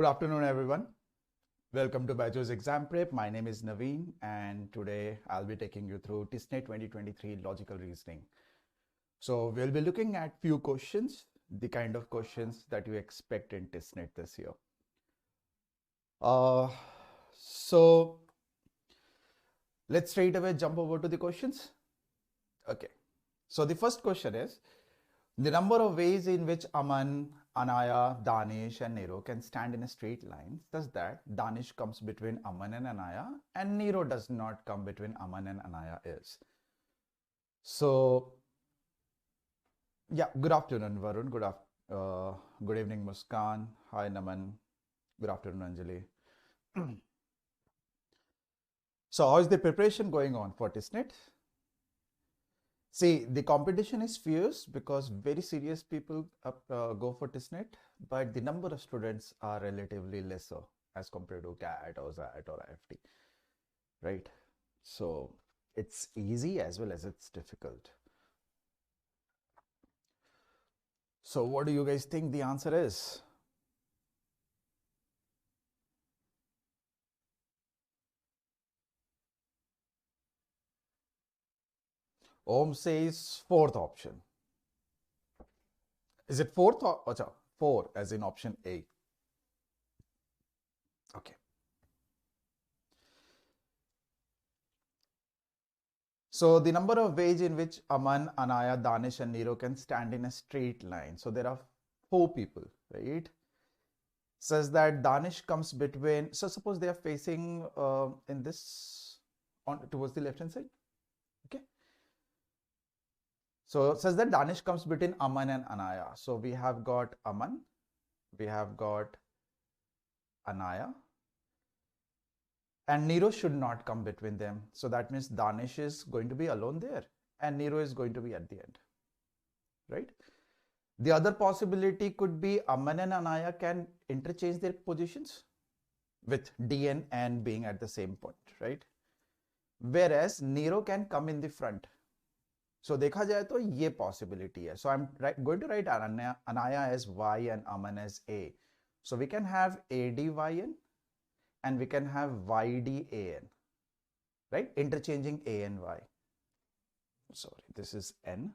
Good afternoon, everyone. Welcome to BYJU'S exam prep. My name is Navin, and today I'll be taking you through TISSNET 2023 logical reasoning. So we'll be looking at few questions, the kind of questions that you expect in TISSNET this year. So let's straight away jump over to the questions. Okay. So the first question is, the number of ways in which Aman, Anaya, Danish and Nero can stand in a straight line such that Danish comes between Aman and Anaya and Nero does not come between Aman and Anaya is. So, yeah, good afternoon, Varun. Good evening, Muskan. Hi, Naman. Good afternoon, Anjali. So, how is the preparation going on for TISSNET? See, the competition is fierce because very serious people go for TISSNET, but the number of students are relatively lesser as compared to CAT or ZAT or IFT, right? So it's easy as well as it's difficult. So what do you guys think the answer is? Om says fourth option. Is it fourth or achha, four as in option A? Okay. So the number of ways in which Aman, Anaya, Danish and Nero can stand in a straight line. So there are four people, right? Says that Danish comes between, so suppose they are facing in this, on towards the left hand side, okay? So it says that Danish comes between Aman and Anaya. So we have got Aman, we have got Anaya, and Nero should not come between them. So that means Danish is going to be alone there and Nero is going to be at the end, right? The other possibility could be Aman and Anaya can interchange their positions with D and N being at the same point, right? Whereas Nero can come in the front. So देखा जाए तो ये possibility है. So I'm going to write Anaya as Y and Aman as A. So we can have ADYN and we can have YDAN, right? Interchanging A and Y. Sorry, this is N.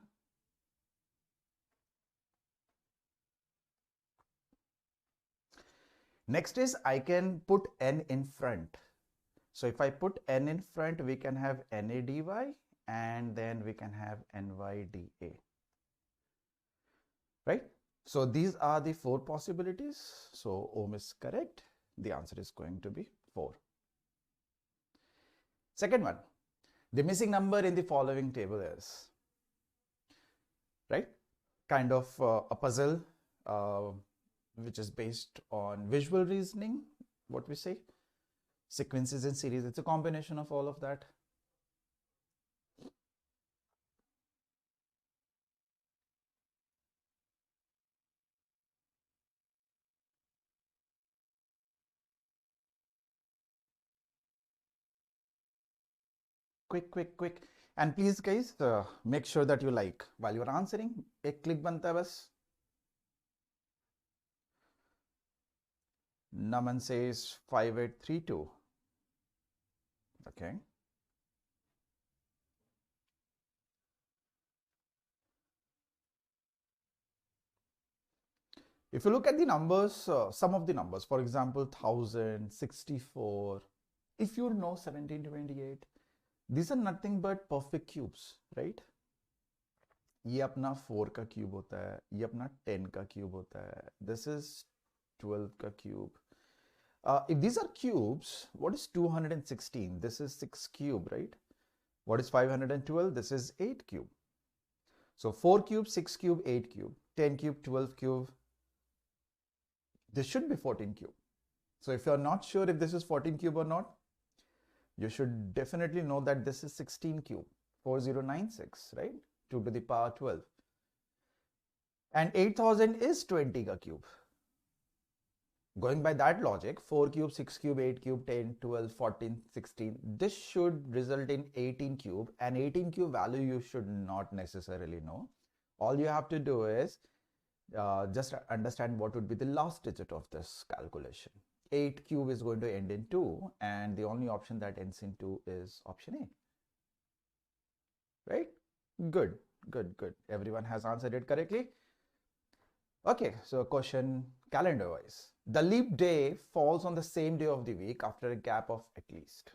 Next is I can put N in front. So if I put N in front, we can have NADY and then we can have NYDA, right? So these are the four possibilities. So Om is correct. The answer is going to be 4. Second one, the missing number in the following table is, right? Kind of a puzzle which is based on visual reasoning, what we say, sequences and series. It's a combination of all of that. Quick. And please guys, make sure that you like while you're answering. एक click बनता है बस. Naman says 5832. Okay. If you look at the numbers, some of the numbers, for example, 1000, 64, if you know 1728, these are nothing but perfect cubes, right? ये अपना 4 का cube होता है, ये अपना 10 का क्यूब होता है, this is 12 का cube. If these are cubes, what is 216? This is 6 cube, right? What is 512? This is 8 cube. So 4 cube, 6 cube, 8 cube, 10 cube, 12 cube. This should be 14 cube. So if you're not sure if this is 14 cube or not, you should definitely know that this is 16 cube, 4096, right? 2 to the power 12. And 8000 is 20 ka cube. Going by that logic, 4 cube, 6 cube, 8 cube, 10, 12, 14, 16, this should result in 18 cube, and 18 cube value you should not necessarily know. All you have to do is just understand what would be the last digit of this calculation. 8 cube is going to end in 2, and the only option that ends in 2 is option A. Right? Good, good, good. Everyone has answered it correctly. Okay, so question calendar wise. The leap day falls on the same day of the week after a gap of at least.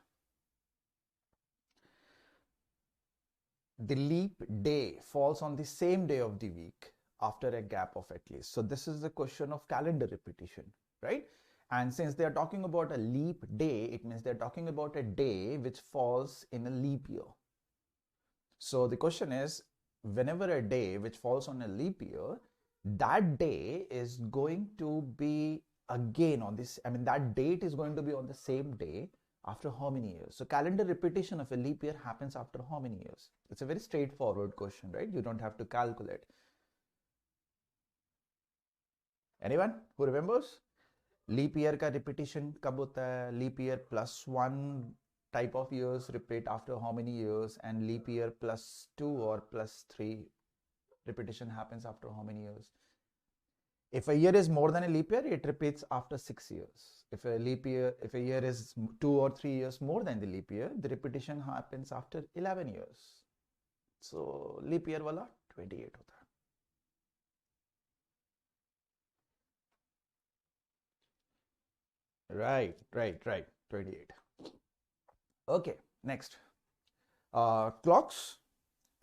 The leap day falls on the same day of the week after a gap of at least. So this is the question of calendar repetition, right? And since they are talking about a leap day, it means they're talking about a day which falls in a leap year. So the question is, whenever a day which falls on a leap year, that day is going to be again on this, that date is going to be on the same day after how many years? So calendar repetition of a leap year happens after how many years? It's a very straightforward question, right? You don't have to calculate. Anyone who remembers? Leap year का repetition कब होता है? Leap year plus 1 type of years repeat after how many years, and leap year plus 2 or plus 3 repetition happens after how many years? If a year is more than a leap year, it repeats after 6 years. If a year is 2 or 3 years more than the leap year, the repetition happens after 11 years. So leap year वाला 28 होता है. Right, 28. Okay, next. Clocks.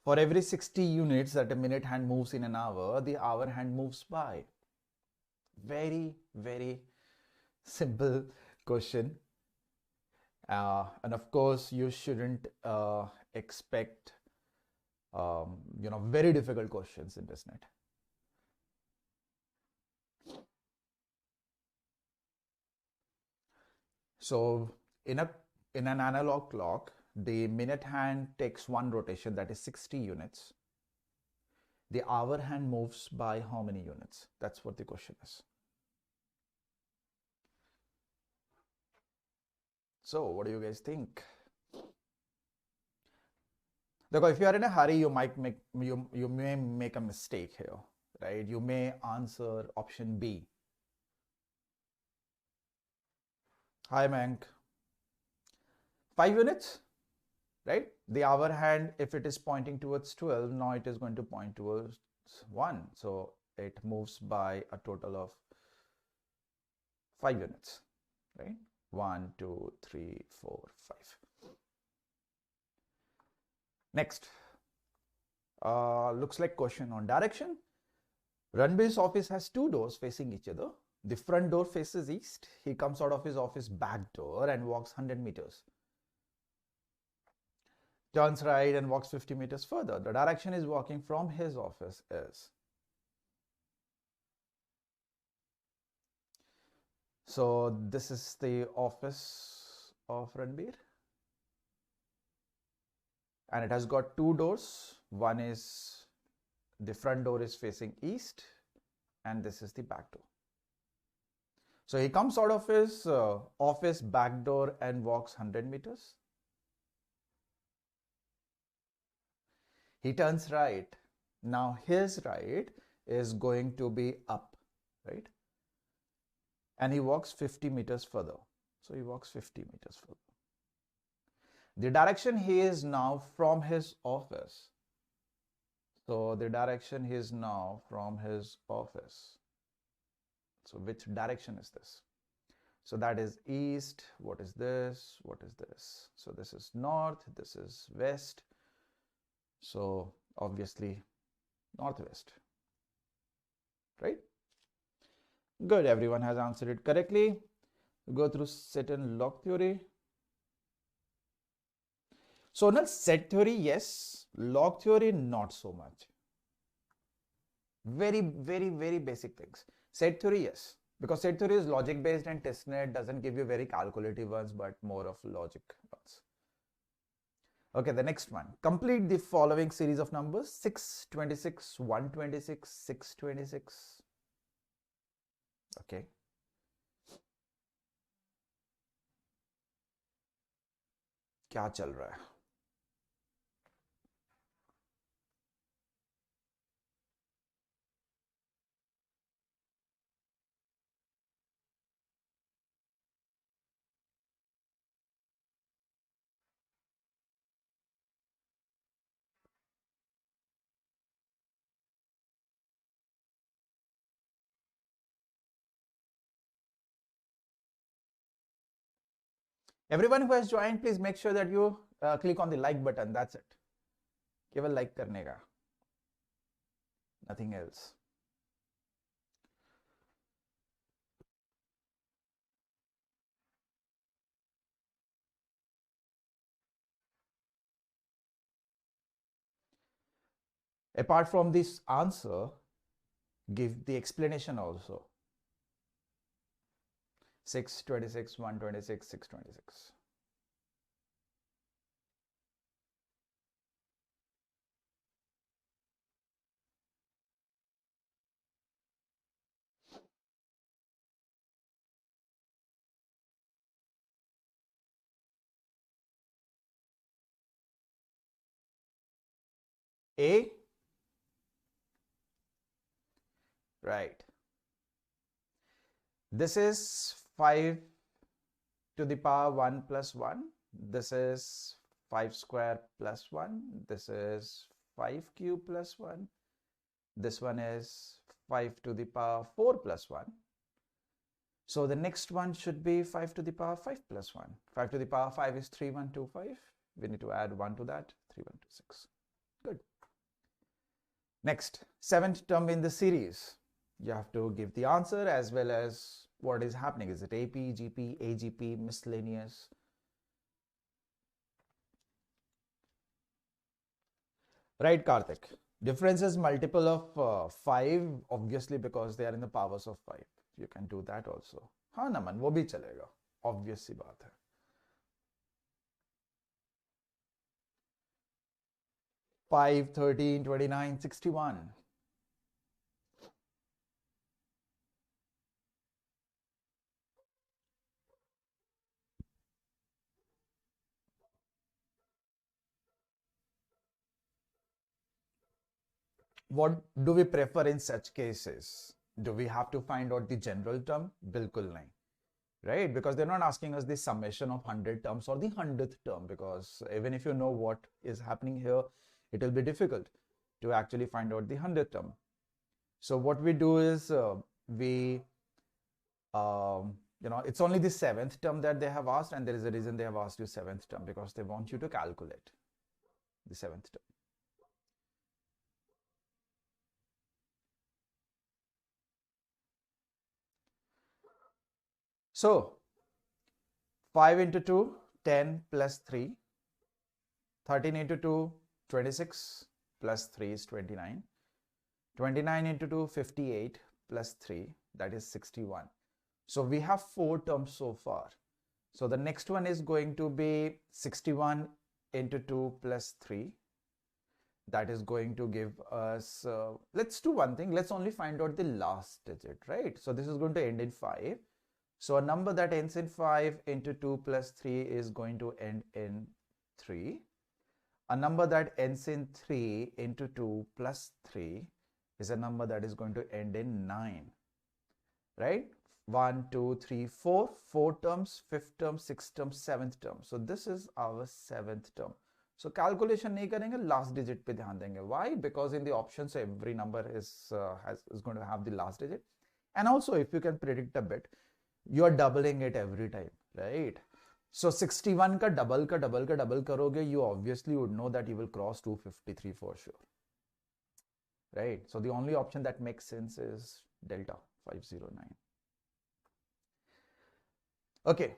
For every 60 units that a minute hand moves in an hour, the hour hand moves by. Very, very simple question. And of course, you shouldn't expect very difficult questions in TISSNET. So in an analog clock, the minute hand takes 1 rotation, that is 60 units. The hour hand moves by how many units? That's what the question is. So what do you guys think? If you are in a hurry, you may make a mistake here, right? You may answer option B. Hi, Mank. 5 units, right? The hour hand, if it is pointing towards 12, now it is going to point towards 1. So it moves by a total of 5 units, right? 1, 2, 3, 4, 5. Next, looks like question on direction. Ranbir's office has 2 doors facing each other. The front door faces east. He comes out of his office back door and walks 100 meters. Turns right and walks 50 meters further. The direction he's walking from his office is. So this is the office of Ranbir. And it has got 2 doors. One is, the front door is facing east, and this is the back door. So he comes out of his office back door and walks 100 meters. He turns right. Now his right is going to be up, right? And he walks 50 meters further. So he walks 50 meters further. The direction he is now from his office. So the direction he is now from his office. So which direction is this? So that is east. What is this? What is this? So this is north. This is west. So obviously northwest, right? Good. Everyone has answered it correctly. Go through set and log theory. So now set theory, yes. Log theory, not so much. Very, very, very basic things. Set theory, yes. Because set theory is logic based, and TISSNET doesn't give you very calculative ones, but more of logic ones. Okay, the next one. Complete the following series of numbers: 626, 126, 626. Okay. क्या चल रहा है? Everyone who has joined, please make sure that you click on the like button. That's it. केवल like करने का, nothing else. Apart from this answer, give the explanation also. 626, 126, 626. A, right. This is 5 to the power 1 plus 1. This is 5 square plus 1. This is 5 cube plus 1. This one is 5 to the power 4 plus 1. So the next one should be 5 to the power 5 plus 1. 5 to the power 5 is 3125. We need to add 1 to that, 3126. Good. Next, 7th term in the series. You have to give the answer as well as what is happening. Is it AP, GP, AGP, miscellaneous? Right, Karthik. Difference is multiple of 5, obviously, because they are in the powers of 5. You can do that also. हाँ नमन, वो भी चलेगा. Obvious सी बात है. 5, 13, 29, 61. What do we prefer in such cases? Do we have to find out the general term? Bilkul nahi. Right? Because they're not asking us the summation of 100 terms or the 100th term, because even if you know what is happening here, it will be difficult to actually find out the 100th term. So what we do is it's only the 7th term that they have asked, and there is a reason they have asked you 7th term, because they want you to calculate the 7th term. So 5 into 2, 10 plus 3. 13 into 2, 26 plus 3 is 29. 29 into 2, 58 plus 3, that is 61. So we have 4 terms so far. So the next one is going to be 61 into 2 plus 3. That is going to give us, let's do one thing. Let's only find out the last digit, right? So this is going to end in 5. So a number that ends in 5 into 2 plus 3 is going to end in 3. A number that ends in 3 into 2 plus 3 is a number that is going to end in 9. Right? 1, 2, 3, 4. 4 terms, 5th term, 6th term, 7th term. So this is our 7th term. So calculation nahi karenge, last digit pe dhyan denge. Why? Because in the options every number is going to have the last digit. And also, if you can predict a bit, you are doubling it every time, right? So 61 ka double karoge, you obviously would know that you will cross 253 for sure, right? So the only option that makes sense is delta 509. Okay,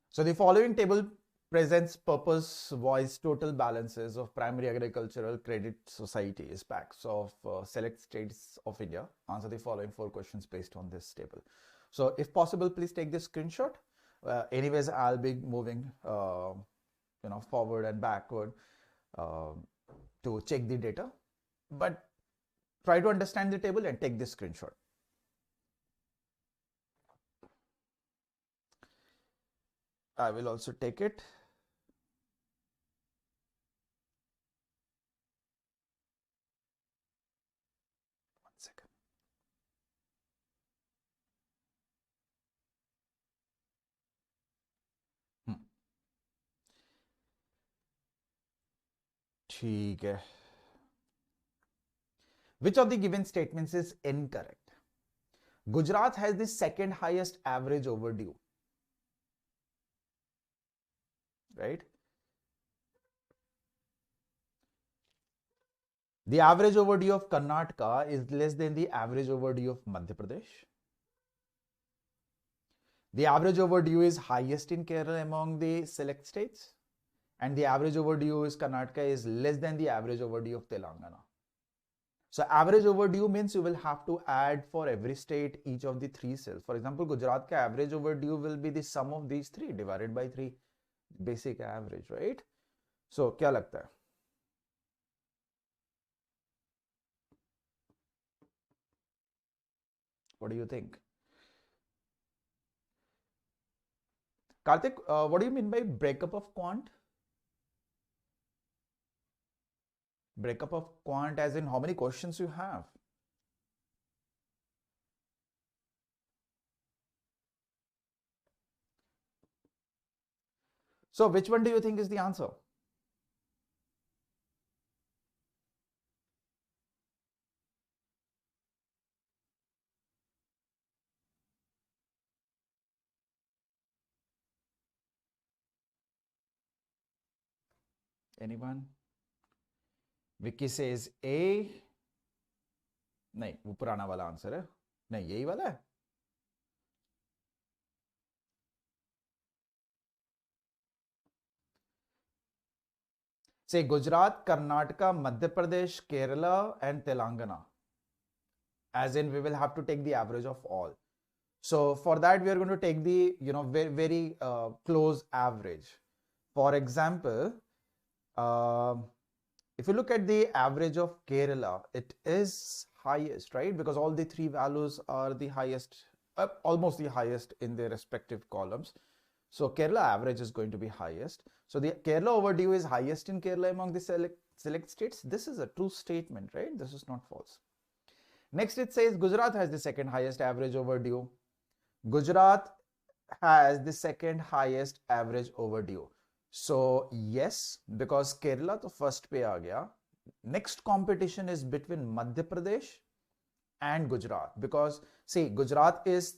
so the following table presents purpose voice total balances of primary agricultural credit societies, PACs of select states of India. Answer the following 4 questions based on this table. So if possible, please take this screenshot. Anyways, I'll be moving forward and backward to check the data, but try to understand the table and take this screenshot. I will also take it. One second. ठीक है. Which of the given statements is incorrect? Gujarat has the second highest average overdue. right? The average overdue of Karnataka is less than the average overdue of Madhya Pradesh. The average overdue is highest in Kerala among the select states, and the average overdue is Karnataka is less than the average overdue of Telangana. So average overdue means you will have to add for every state each of the three cells. For example, Gujarat ka average overdue will be the sum of these three divided by 3, basic average, right? So क्या लगता है? What do you think? Karthik, what do you mean by breakup of quant? Breakup of quant as in how many questions you have. So which one do you think is the answer? Anyone? Vicky says A. नहीं, वो पुराना वाला answer है. नहीं, यही वाला है. Say Gujarat, Karnataka, Madhya Pradesh, Kerala, and Telangana. As in, we will have to take the average of all. So for that, we are going to take the very, very close average. For example, if you look at the average of Kerala, it is highest, right? Because all the three values are the highest, almost the highest in their respective columns. So Kerala average is going to be highest. So the Kerala overdue is highest in Kerala among the select states. This is a true statement, right? This is not false. Next, it says Gujarat has the second highest average overdue. Gujarat has the second highest average overdue. So yes, because Kerala to first pe aa gaya. Next competition is between Madhya Pradesh and Gujarat, because see, Gujarat is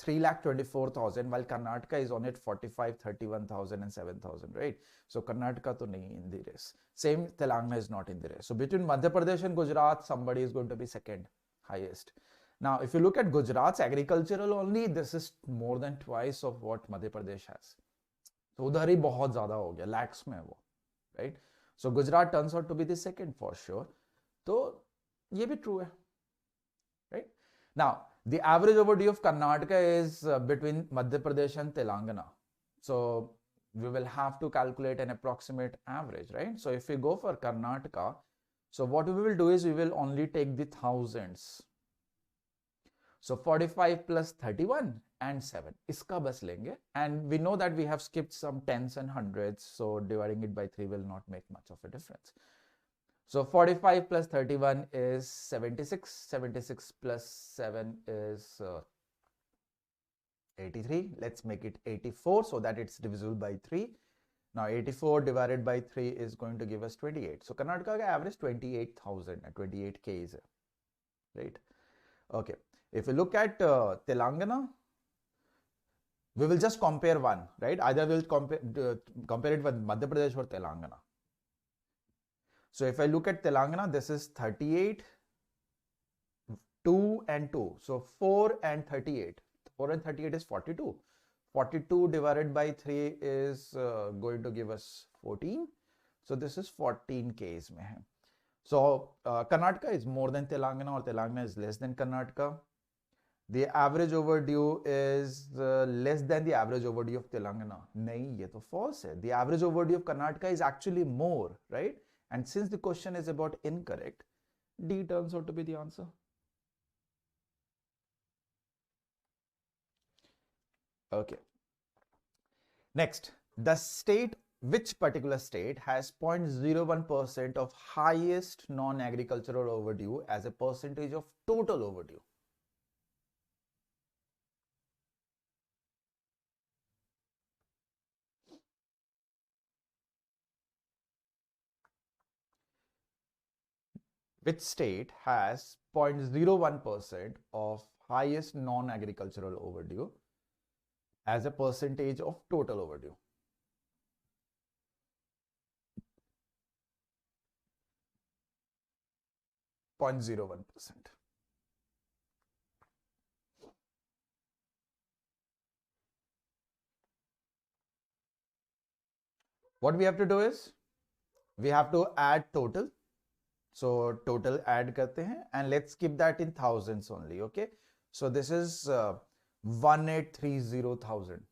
3,24,000 while Karnataka is on it 45, 31,000 and 7,000, right? So Karnataka to nahi in the race. Same Telangana is not in the race. So between Madhya Pradesh and Gujarat, somebody is going to be second highest. Now, if you look at Gujarat's agricultural only, this is more than twice of what Madhya Pradesh has. तो उधर ही बहुत ज़्यादा हो गया, lakhs में वो, right? So Gujarat turns out to be the second for sure. तो ये भी true है, right? Now, the average overdue of Karnataka is between Madhya Pradesh and Telangana. So we will have to calculate an approximate average, right? So if we go for Karnataka, so what we will do is we will only take the thousands. So 45 plus 31 and 7. Iska bas lenge. And we know that we have skipped some tens and hundreds. So dividing it by 3 will not make much of a difference. So 45 plus 31 is 76. 76 plus 7 is 83. Let's make it 84 so that it's divisible by 3. Now 84 divided by 3 is going to give us 28. So Karnataka average 28,000 and 28K is right. Okay. If we look at Telangana, we will just compare one, right? Either we'll compare it with Madhya Pradesh or Telangana. So if I look at Telangana, this is 38, 2 and 2. So 4 and 38. 4 and 38 is 42. 42 divided by 3 is going to give us 14. So this is 14 Ks mein hai. So Karnataka is more than Telangana or Telangana is less than Karnataka. The average overdue is less than the average overdue of Telangana. Nahi, ye to false hai. The average overdue of Karnataka is actually more, right? And since the question is about incorrect, D turns out to be the answer. Okay. Next, which particular state has 0.01% of highest non-agricultural overdue as a percentage of total overdue? Which state has 0.01% of highest non-agricultural overdue as a percentage of total overdue? 0.01%. What we have to do is we have to add total. So total add karte hain and let's keep that in thousands only. Okay, so this is 1830,000,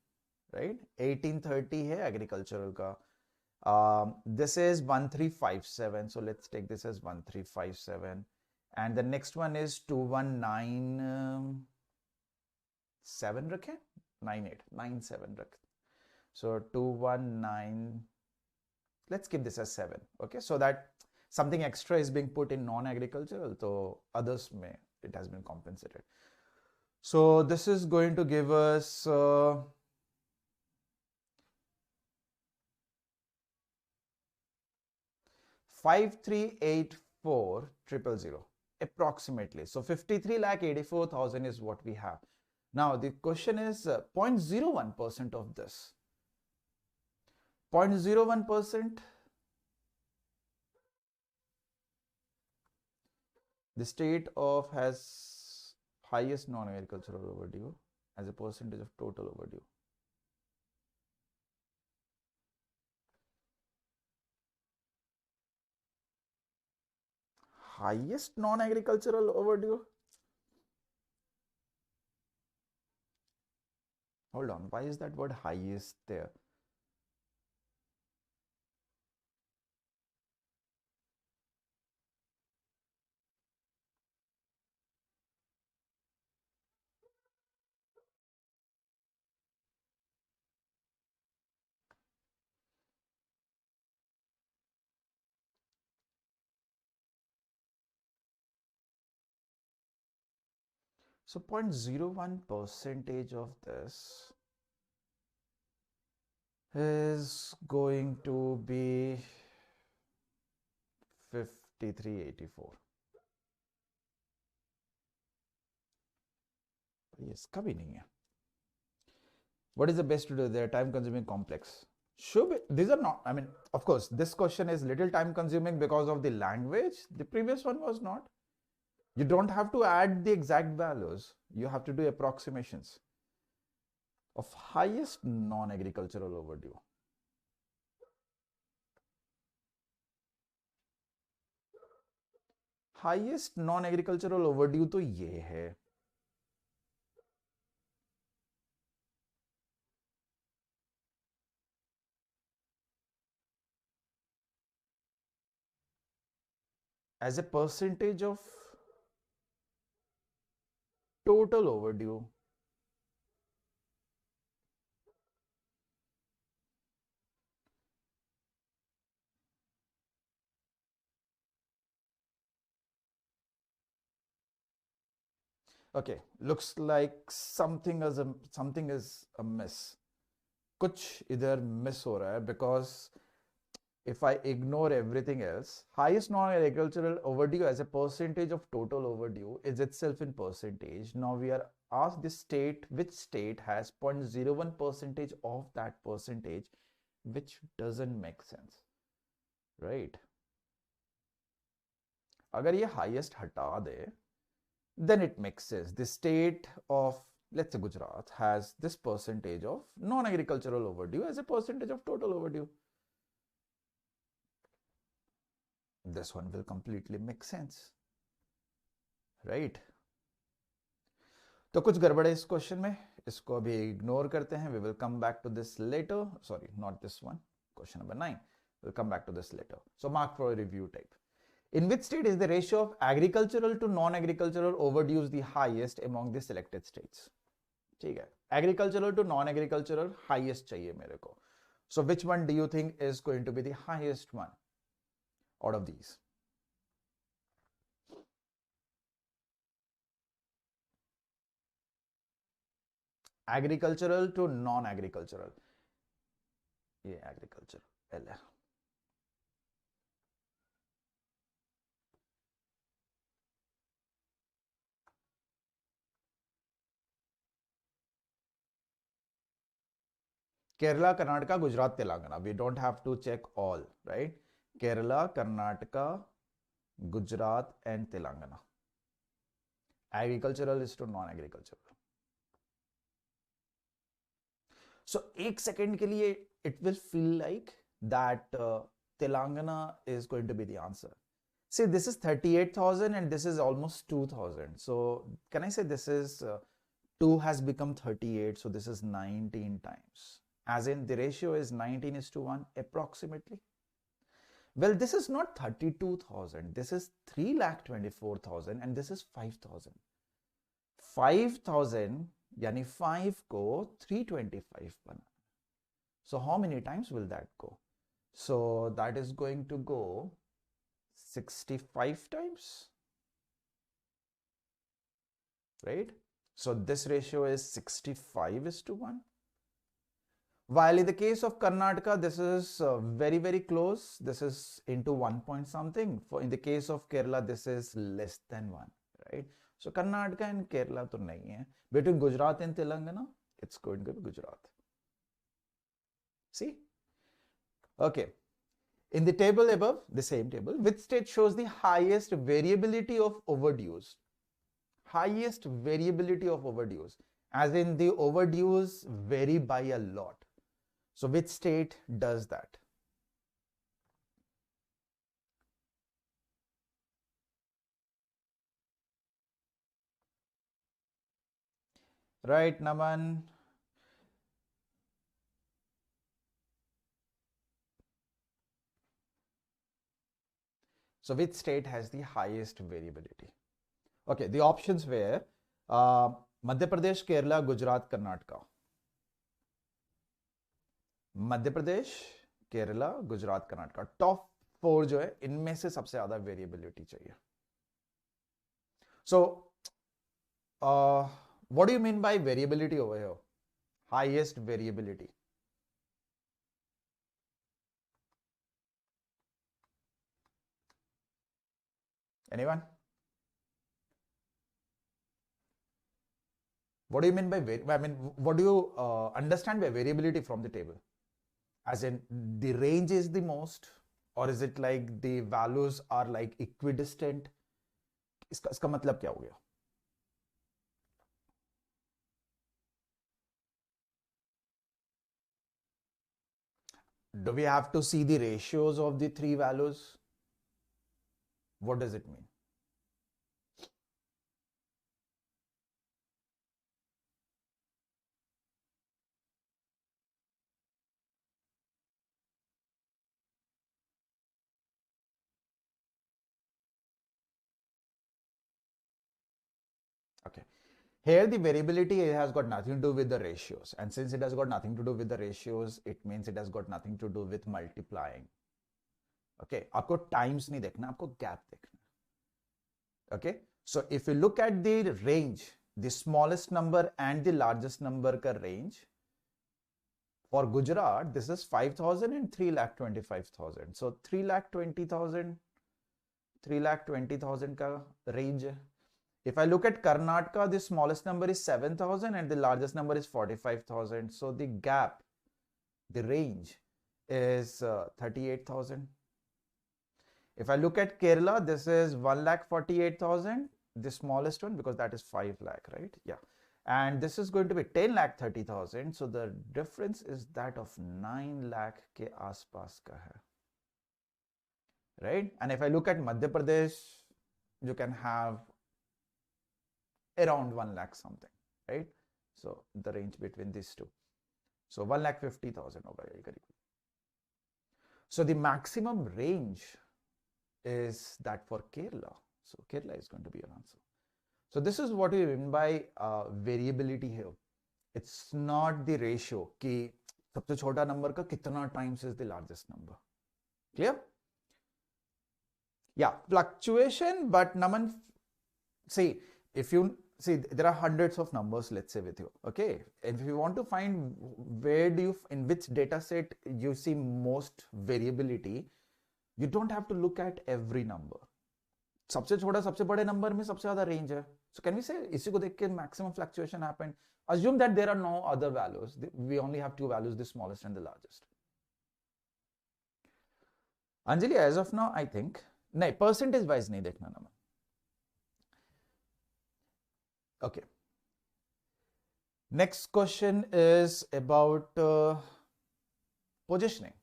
right? 1830 hai agricultural ka. This is 1357, so let's take this as 1357, and the next one is 2197 rakhe, 9897 rakhe. So 219, let's keep this as 7. Okay, so that something extra is being put in non-agricultural, so others may it has been compensated. So this is going to give us 5384,000 approximately. So 53,84,000 is what we have. Now the question is 0.01% of this. 0.01%. The state of has highest non-agricultural overdue as a percentage of total overdue. Highest non-agricultural overdue? Hold on, why is that word highest there? So 0.01% of this is going to be 5384. Yes, kabhi nahi hai. What is the best to do? They are time consuming, complex. Should be, these are not, I mean, of course, this question is little time consuming because of the language. The previous one was not. You don't have to add the exact values. You have to do approximations of highest non-agricultural overdue. Highest non-agricultural overdue तो ये है. As a percentage of total overdue. Okay, looks like something is amiss. कुछ इधर miss हो रहा है because if I ignore everything else, highest non-agricultural overdue as a percentage of total overdue is itself in percentage. Now we are asked the state, which state has 0.01% of that percentage, which doesn't make sense, right? अगर ये highest हटा दे, then it makes sense. The state of, let's say Gujarat, has this percentage of non-agricultural overdue as a percentage of total overdue. This one will completely make sense, right? तो कुछ गड़बड़ है इस question में, इसको अभी ignore करते हैं. We will come back to this later. Sorry, not this one. Question number 9. We'll come back to this later. So mark for a review type. In which state is the ratio of agricultural to non-agricultural overdues the highest among the selected states? ठीक है, agricultural to non-agricultural highest चाहिए मेरे को. So which one do you think is going to be the highest one out of these? Agricultural to non-agricultural. ये agriculture L है. Kerala, Karnataka, Gujarat, Telangana. We don't have to check all, right? Kerala, Karnataka, Gujarat and Telangana. Agricultural is to non-agricultural. So, एक second के लिए it will feel like that Telangana is going to be the answer. See, this is 38,000 and this is almost 2,000. So, can I say this is 2 has become 38, so this is 19 times. As in the ratio is 19:1 approximately. Well, this is not 32,000. This is 3,24,000 and this is 5,000. 5,000 यानी 5 को 325 बना. So how many times will that go? So that is going to go 65 times, right? So this ratio is 65:1. While in the case of Karnataka, this is very, very close. This is into 1 point something. In the case of Kerala, this is less than 1, right? So Karnataka and Kerala to nahi hai. Between Gujarat and Telangana, it's going to be Gujarat. See? Okay. In the table above, the same table, which state shows the highest variability of overdues? Highest variability of overdues. As in the overdues vary by a lot. So which state does that? Right, Naman? So which state has the highest variability? Okay, the options were Madhya Pradesh, Kerala, Gujarat, Karnataka. Madhya Pradesh, Kerala, Gujarat, Karnataka. Top 4 जो है इनमें से सबसे ज्यादा variability चाहिए. So what do you mean by variability over here? Highest variability. Anyone? What do you mean by what do you understand by variability from the table? As in the range is the most, or is it like the values are like equidistant? इसका मतलब क्या हो गया? Do we have to see the ratios of the 3 values? What does it mean? Okay. Here the variability has got nothing to do with the ratios, and since it has got nothing to do with the ratios, it means it has got nothing to do with multiplying. Okay, आपको times नहीं देखना, आपको gap देखना. Okay, so if you look at the range, the smallest number and the largest number का range, for Gujarat, this is 5,000 and 3,25,000. So 3,20,000, 3,20,000 का range. If I look at Karnataka, the smallest number is 7,000 and the largest number is 45,000. So the gap, the range is 38,000. If I look at Kerala, this is 1,48,000, the smallest one, because that is 5 lakh, right? Yeah. And this is going to be 10,30,000. So the difference is that of 9 lakh ke aaspaas ka hai. Right? And if I look at Madhya Pradesh, you can have around 1 lakh something, right? So the range between these two. So 1,50,000 over here. So the maximum range is that for Kerala. So Kerala is going to be your answer. So this is what we mean by variability here. It's not the ratio कि सबसे छोटा number का कितना times is the largest number. Clear? Yeah, fluctuation, but Naman, see, if you see, there are hundreds of numbers, let's say, with you. Okay, and if you want to find where do you, in which data set you see most variability, you don't have to look at every number. सबसे छोटा सबसे बड़े number में सबसे ज्यादा range है. So can we say इसी को देख के maximum fluctuation happened? Assume that there are no other values. We only have 2 values, the smallest and the largest. Anjali, as of now, I think नहीं, percentage wise नहीं देखना ना। Okay. Next question is about positioning.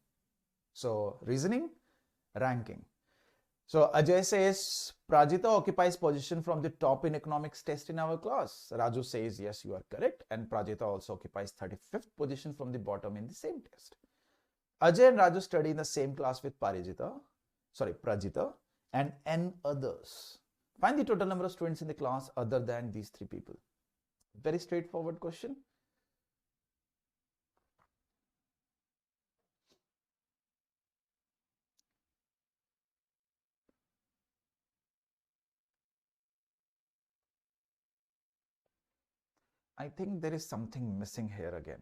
So reasoning, ranking. So Ajay says Prajita occupies position from the top in economics test in our class. Raju says yes, you are correct, and Prajita also occupies 35th position from the bottom in the same test. Ajay and Raju study in the same class with Prajita, and n others. Find the total number of students in the class other than these three people. Very straightforward question. I think there is something missing here again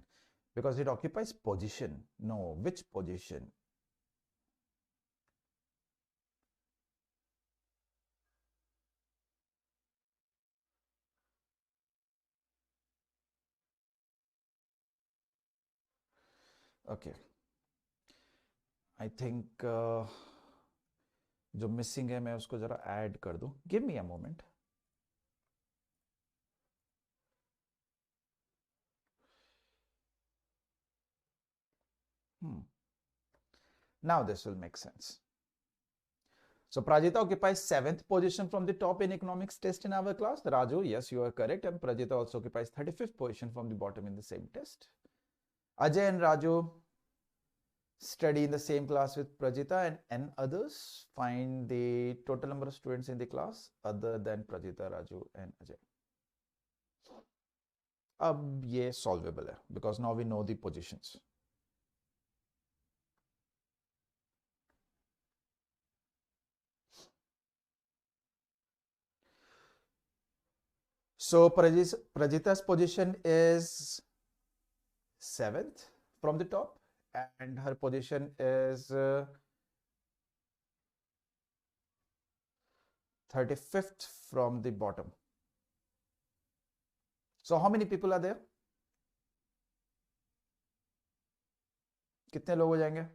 because it occupies position. No, which position? Okay. I think जो missing है मैं उसको जरा add कर दूं. Give me a moment. Now this will make sense. So Prajita occupies 7th position from the top in economics test in our class. Raju, yes, you are correct. And Prajita also occupies 35th position from the bottom in the same test. Ajay and Raju study in the same class with Prajita and n others. Find the total number of students in the class other than Prajita, Raju and Ajay. अब ये solvable है because now we know the positions. So Prajita's position is 7th from the top and her position is 35th from the bottom. So how many people are there? कितने लोग हो जाएंगे?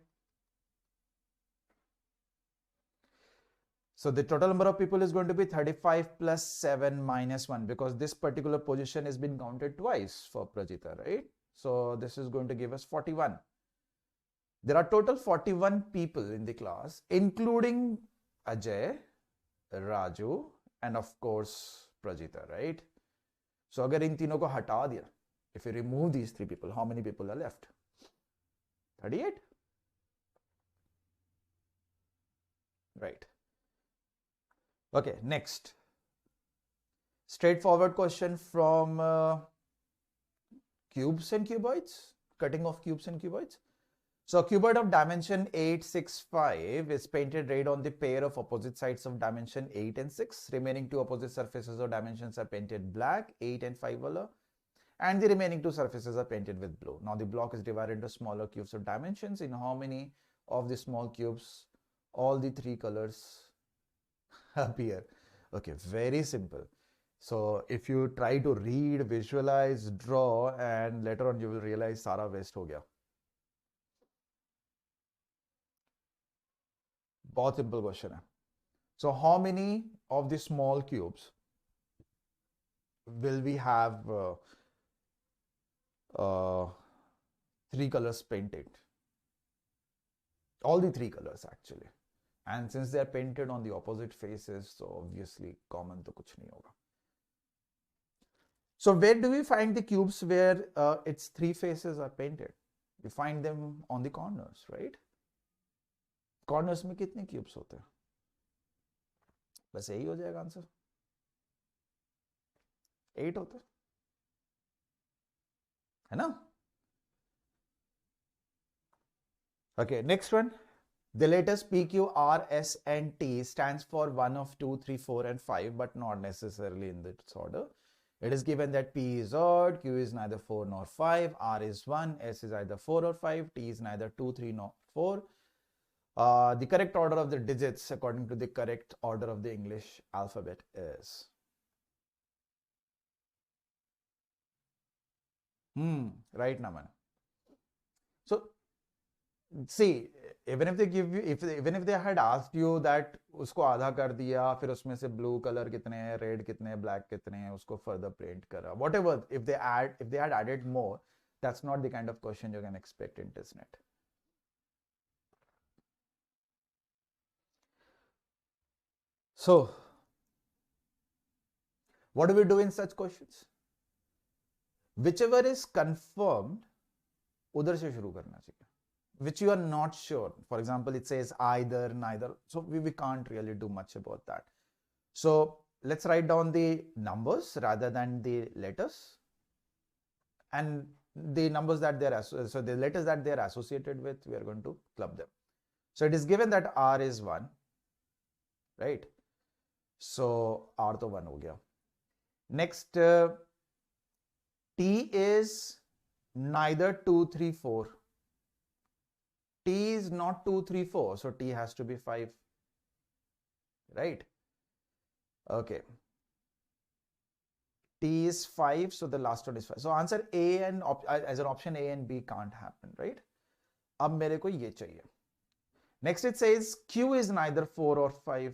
So the total number of people is going to be 35 plus 7 minus 1 because this particular position has been counted twice for Prajita, right? So this is going to give us 41. There are total 41 people in the class, including Ajay, Raju, and of course Prajita, right? So अगर इन तीनों को हटा दिया, if you remove these three people, how many people are left? 38? Right. Okay, next. Straightforward question from cubes and cuboids, cutting of cubes and cuboids. So a cuboid of dimension 8, 6, 5 is painted red on the pair of opposite sides of dimension 8 and 6. Remaining two opposite surfaces or dimensions are painted black, 8 and 5 color, and the remaining two surfaces are painted with blue. Now the block is divided into smaller cubes of dimensions. In how many of the small cubes all the three colors appear? Okay, very simple. So if you try to read, visualize, draw, and later on you will realize सारा waste हो गया. बहुत simple question है. So how many of the small cubes will we have three colors painted? All the three colors actually. And since they are painted on the opposite faces, so obviously common तो कुछ नहीं होगा. So where do we find the cubes where its three faces are painted? We find them on the corners, right? Corners में कितने cubes होते हैं? बस यही हो जाएगा आंसर. 8 होते है ना? Okay, next one. The letters P, Q, R, S, and T stands for 1 of 2, 3, 4, and 5, but not necessarily in this order. It is given that P is odd, Q is neither 4 nor 5, R is 1, S is either 4 or 5, T is neither 2, 3 nor 4. The correct order of the digits according to the correct order of the English alphabet is. Right, Naman. So, see, even if they give you, even if they had asked you that उसको आधा कर दिया, फिर उसमें से blue color कितने हैं, red कितने हैं, black कितने हैं, उसको further paint करा, whatever, if they had added more, that's not the kind of question you can expect in TISSNET. So what do we do in such questions? Whichever is confirmed, उधर से शुरू करना चाहिए. Which you are not sure. For example, it says either, neither. So we can't really do much about that. So let's write down the numbers rather than the letters. And the numbers that they're, so the letters that they're associated with, we are going to club them. So it is given that R is 1, right? So R to 1 ho gaya. Next, T is neither 2, 3, 4. T is not 2, 3, 4. So T has to be 5, right? Okay. T is 5. So the last one is 5. So answer A and as an option A and B can't happen, right? अब मेरे को ये चाहिए. Next it says Q is neither 4 or 5.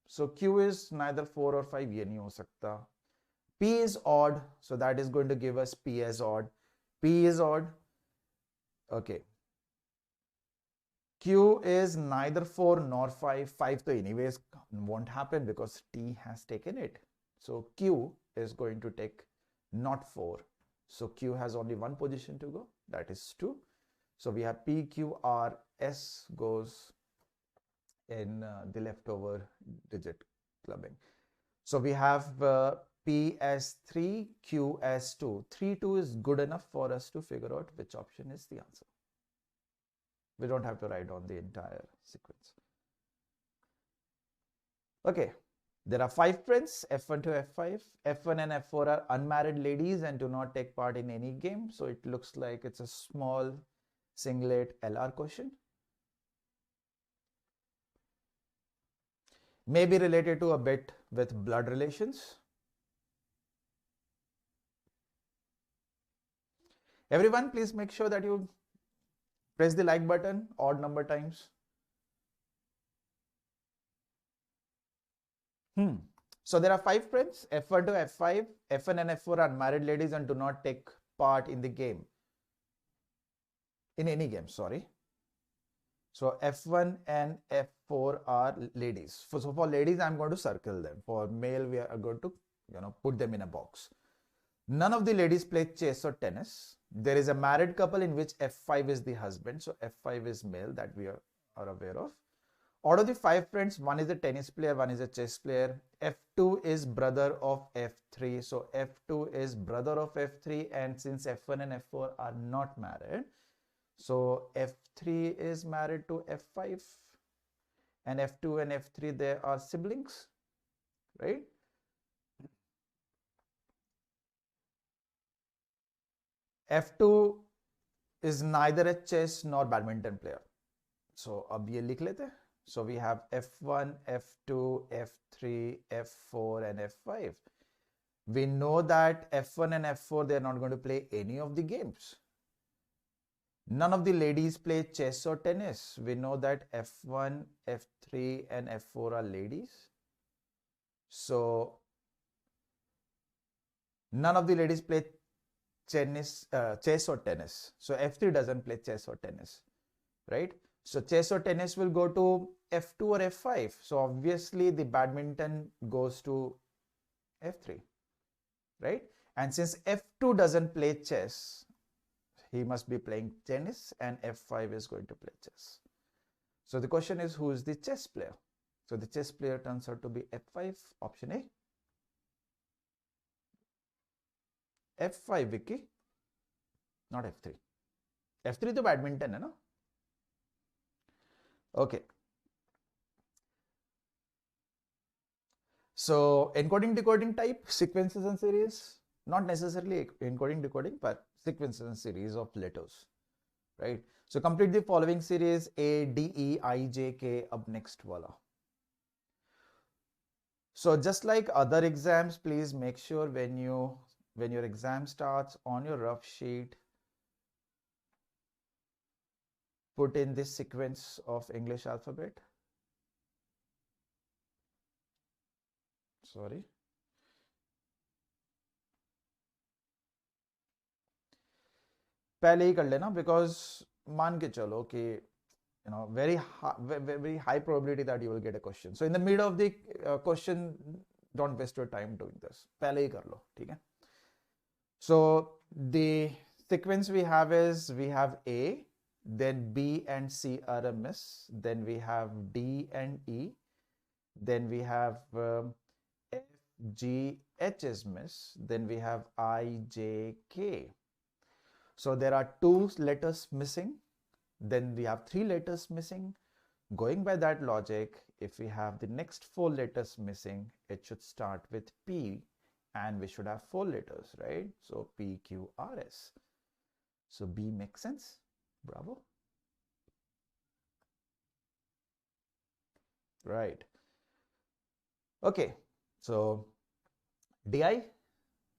So Q is neither 4 or 5. ये नहीं हो सकता. P is odd. So that is going to give us P as odd. P is odd. Okay. Q is neither 4 nor 5. 5 to anyways won't happen because T has taken it. So Q is going to take not 4. So Q has only one position to go. That is 2. So we have P, Q, R, S goes in the leftover digit clubbing. So we have P as 3, Q as 2. 3, 2 is good enough for us to figure out which option is the answer. We don't have to write down the entire sequence. Okay, there are 5 friends, F1 to F5. F1 and F4 are unmarried ladies and do not take part in any game. So it looks like it's a small singlet LR question. Maybe related to a bit with blood relations. Everyone, please make sure that you press the like button odd number times. So there are 5 friends, F1 to F5. F1 and F4 are married ladies and do not take part in the game. In any game, sorry. So F1 and F4 are ladies. So for ladies, I'm going to circle them. For male, we are going to, put them in a box. None of the ladies play chess or tennis. There is a married couple in which F5 is the husband. So F5 is male, that we are aware of. Out of the 5 friends, one is a tennis player, one is a chess player. F2 is brother of F3. So F2 is brother of F3. And since F1 and F4 are not married, so F3 is married to F5. And F2 and F3, they are siblings, right? F2 is neither a chess nor badminton player. So अब ये लिख लेते हैं. So we have F1, F2, F3, F4 and F5. We know that F1 and F4, they are not going to play any of the games. None of the ladies play chess or tennis. We know that F1, F3 and F4 are ladies. So none of the ladies play chess or tennis. So F3 doesn't play chess or tennis, right? So chess or tennis will go to F2 or F5. So obviously the badminton goes to F3, right? And since F2 doesn't play chess, he must be playing tennis, and F5 is going to play chess. So the question is, who is the chess player? So the chess player turns out to be F5, option A. F5 Vicky, not F3. F3 to badminton hai na? Okay. So encoding decoding type, sequences and series, not necessarily encoding decoding, but sequences and series of letters, right? So complete the following series: A, D, E, I, J, K, up next, voila. So just like other exams, please make sure when your exam starts, on your rough sheet, put in this sequence of English alphabet. Sorry. पहले ही कर लेना, because मान के चलो कि very high probability that you will get a question. So in the middle of the question, don't waste your time doing this. पहले ही कर लो, ठीक है? So the sequence we have is, we have A, then B and C are a miss, then we have D and E, then we have F, G, H is miss, then we have I, J, K. So there are 2 letters missing, then we have 3 letters missing. Going by that logic, if we have the next 4 letters missing, it should start with P, and we should have 4 letters, right? So P, Q, R, S. So B makes sense. Bravo. Right. Okay. So DI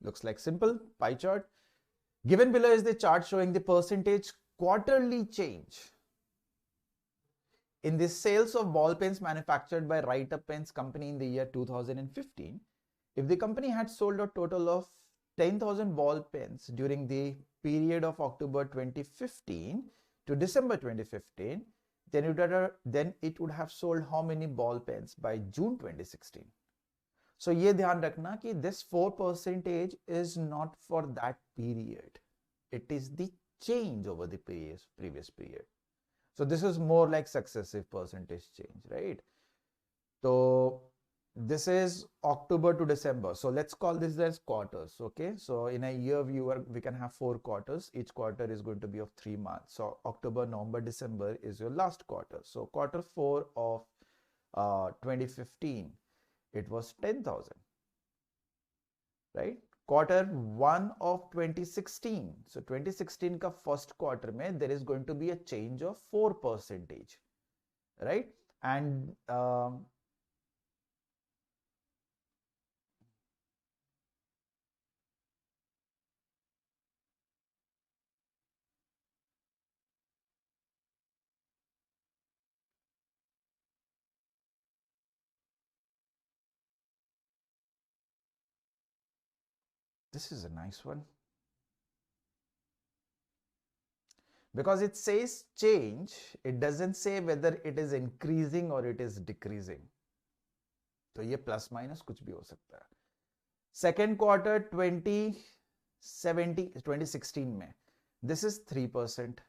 looks like simple pie chart. Given below is the chart showing the percentage quarterly change in the sales of ball pens manufactured by Write-Up Pens Company in the year 2015. If the company had sold a total of 10,000 ball pens during the period of October 2015 to December 2015, then it would have sold how many ball pens by June 2016? So ये ध्यान रखना कि this 4% is not for that period. It is the change over the previous period. So this is more like successive percentage change, right? So this is October to December. So let's call this as quarters, okay? So in a year we can have 4 quarters. Each quarter is going to be of 3 months. So October, November, December is your last quarter. So quarter 4 of 2015, it was 10,000, right? Quarter 1 of 2016. So 2016 ka first quarter mein there is going to be a change of 4%, right? And this is a nice one, because it says change, it doesn't say whether it is increasing or it is decreasing. तो ये plus minus कुछ भी हो सकता है. Second quarter 2016 में, this is 3%,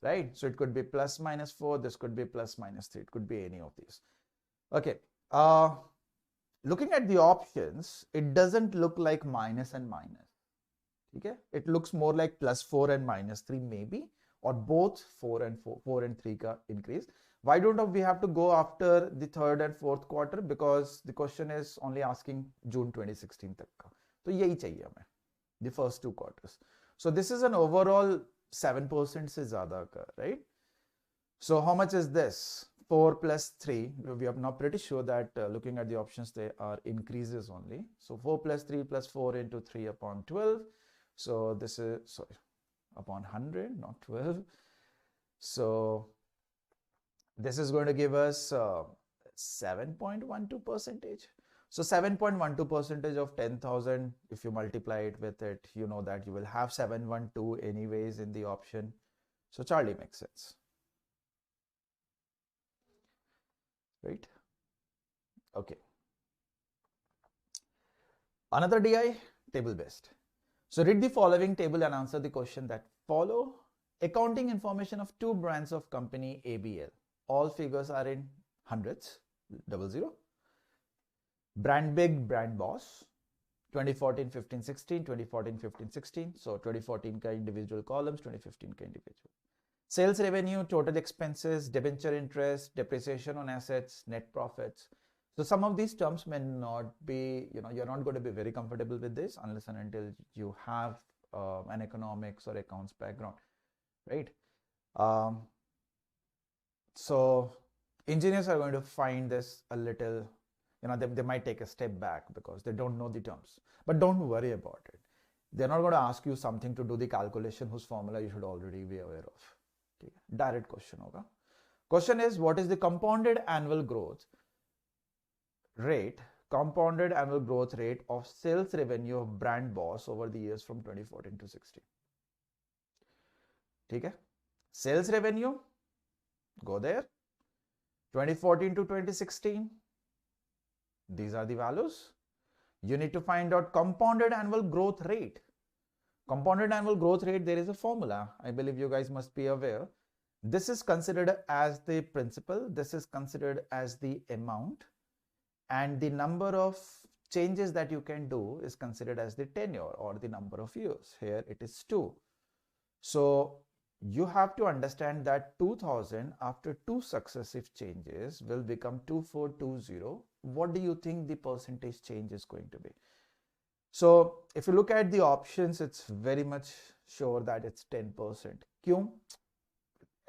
right? So it could be plus minus 4, this could be plus minus 3, it could be any of these. Okay, looking at the options, it doesn't look like minus and minus. Okay, it looks more like plus 4 and minus 3 maybe, or both 4 and 3 ka increase. Why don't we have to go after the 3rd and 4th quarter? Because the question is only asking June 2016 tak ka. So yahi chahiye hame, the first 2 quarters. So this is an overall 7% se zyada ka, right? So how much is this? 4 plus 3, we are now pretty sure that looking at the options, they are increases only. So 4 plus 3 plus 4 into 3 upon 12. So this is, sorry, upon 100, not 12. So this is going to give us 7.12%. So 7.12% of 10,000, if you multiply it with it, you know that you will have 712 anyways in the option. So Charlie makes sense. Right? Okay. Another DI, table based. So read the following table and answer the question that follow. Accounting information of 2 brands of company ABL. All figures are in hundreds, 00. Brand big, brand boss. 2014, 15, 16, 2014, 15, 16. So 2014 ka individual columns, 2015 ka individual. Sales revenue, total expenses, debenture interest, depreciation on assets, net profits. So some of these terms may not be, you're not going to be very comfortable with this unless and until you have an economics or accounts background, right? So engineers are going to find this a little, they might take a step back because they don't know the terms. But don't worry about it. They're not going to ask you something to do the calculation whose formula you should already be aware of. ठीक है, direct question होगा. Question is, what is the compounded annual growth rate of sales revenue of brand Boss over the years from 2014 to 16? ठीक है, sales revenue, go there. 2014 to 2016, these are the values. You need to find out compounded annual growth rate. Compounded annual growth rate, there is a formula. I believe you guys must be aware. This is considered as the principal, this is considered as the amount, and the number of changes that you can do is considered as the tenure or the number of years. Here it is 2. So you have to understand that 2000 after 2 successive changes will become 2420. What do you think the percentage change is going to be? So if you look at the options, it's very much sure that it's 10%. क्यों?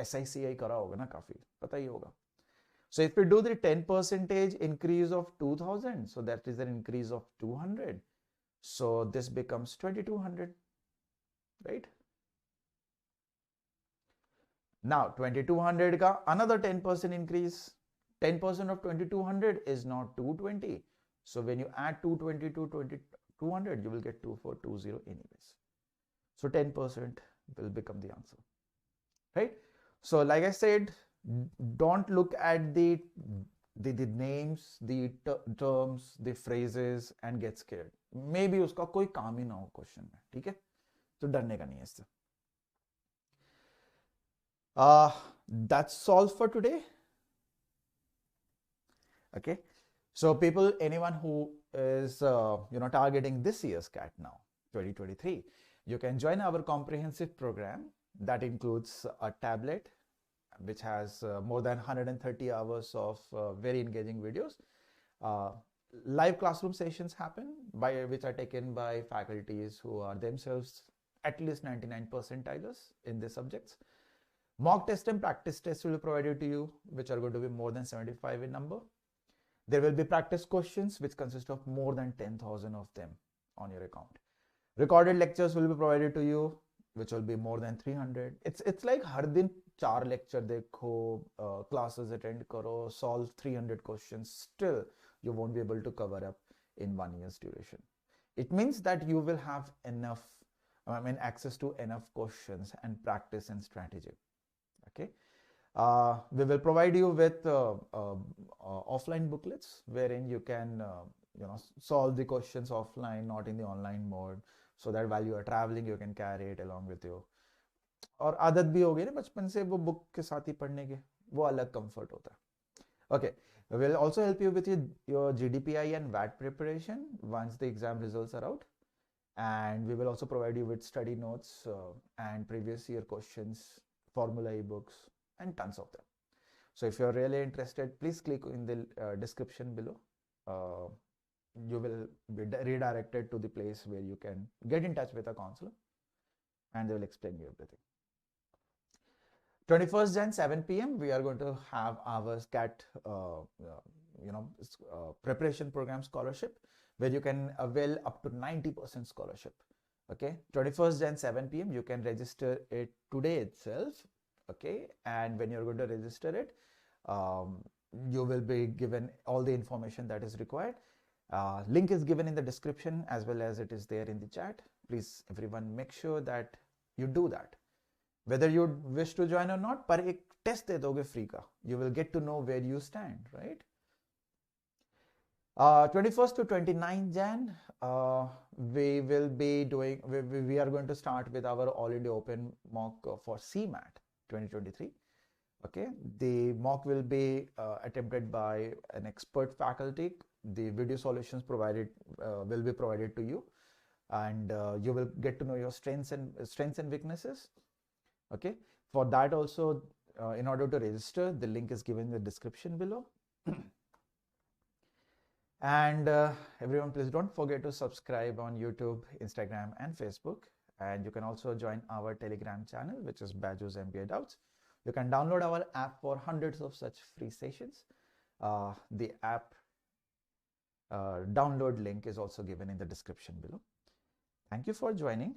SICI करा होगा ना काफी, पता ही होगा. So if we do the 10% increase of 2000, so that is an increase of 200. So this becomes 2200, right? Now 2200 ka another 10% increase. 10% of 2200 is now 220. So when you add 220 to 200, you will get 2420 anyways. So 10% will become the answer, right? So like I said, don't look at the names, the terms, the phrases and get scared. Maybe उसका कोई काम ही ना हो question में, ठीक है? तो डरने का नहीं है इससे. That's all for today. Okay. So people, anyone who is targeting this year's CAT now, 2023, you can join our comprehensive program that includes a tablet which has more than 130 hours of very engaging videos. Live classroom sessions happen which are taken by faculties who are themselves at least 99 percentilers in the subjects. Mock test and practice tests will be provided to you, which are going to be more than 75 in number. There will be practice questions which consist of more than 10,000 of them on your account. Recorded lectures will be provided to you, which will be more than 300. It's like har din 4 lecture dekho, classes attend karo, solve 300 questions. Still, you won't be able to cover up in 1 year's duration. It means that you will have enough, access to enough questions and practice and strategy. Okay. We will provide you with offline booklets wherein you can solve the questions offline, not in the online mode, so that while you are traveling you can carry it along with you. और आदत भी हो गई ना बचपन से वो book के साथ ही पढ़ने के, वो अलग कंफर्ट होता है. Okay, we will also help you with your GDPI and VAT preparation once the exam results are out, and we will also provide you with study notes and previous year questions, formula ebooks, and tons of them. So if you're really interested, please click in the description below. You will be redirected to the place where you can get in touch with a counselor and they will explain you everything. 21st Jan 7 p.m. we are going to have our CAT preparation program scholarship where you can avail up to 90% scholarship. Okay, 21st Jan 7 p.m. you can register it today itself. Okay, and when you're going to register it, you will be given all the information that is required. Link is given in the description as well as it is there in the chat. Please everyone make sure that you do that. Whether you wish to join or not, पर एक test दे दोगे free का, you will get to know where you stand, right? 21st to 29th Jan, we will be doing, we are going to start with our All India Open mock for CMAT 2023. Okay, the mock will be attempted by an expert faculty. The video solutions provided will be provided to you, and you will get to know your strengths and weaknesses. Okay, for that also, in order to register, the link is given in the description below. And everyone, please don't forget to subscribe on YouTube, Instagram, and Facebook. And you can also join our Telegram channel, which is BYJU'S MBA Doubts. You can download our app for hundreds of such free sessions. The app download link is also given in the description below. Thank you for joining.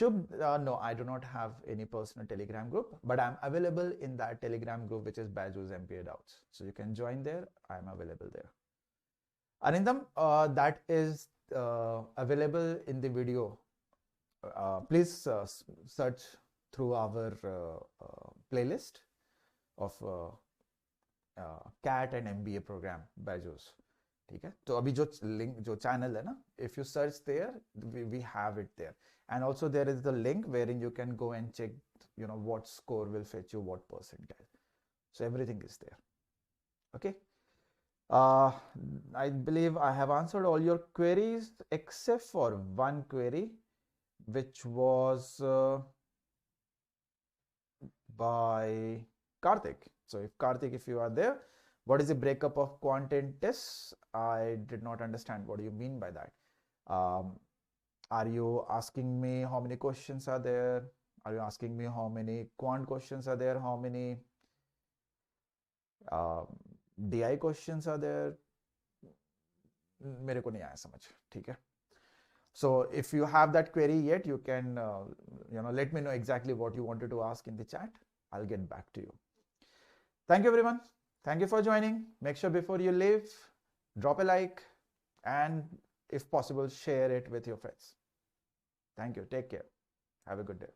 No, I do not have any personal Telegram group, but I'm available in that Telegram group, which is BYJU'S MPA Doubts. So you can join there. I'm available there. Anindam, that is available in the video. Please search through our playlist of CAT and MBA program BYJU'S. ठीक है, तो अभी जो link जो channel है ना, if you search there, we have it there, and also there is the link wherein you can go and check, you know, what score will fetch you what percentile. So everything is there. Okay. I believe I have answered all your queries except for one query, which was by Karthik. So if Karthik, if you are there, what is the breakup of quant-int tests? I did not understand. What do you mean by that? Are you asking me how many questions are there? Are you asking me how many quant questions are there? How many DI questions are there? मेरे को नहीं आया समझ, ठीक है? So if you have that query yet, you can let me know exactly what you wanted to ask in the chat. I'll get back to you. Thank you everyone. Thank you for joining. Make sure before you leave, drop a like and if possible, share it with your friends. Thank you. Take care. Have a good day.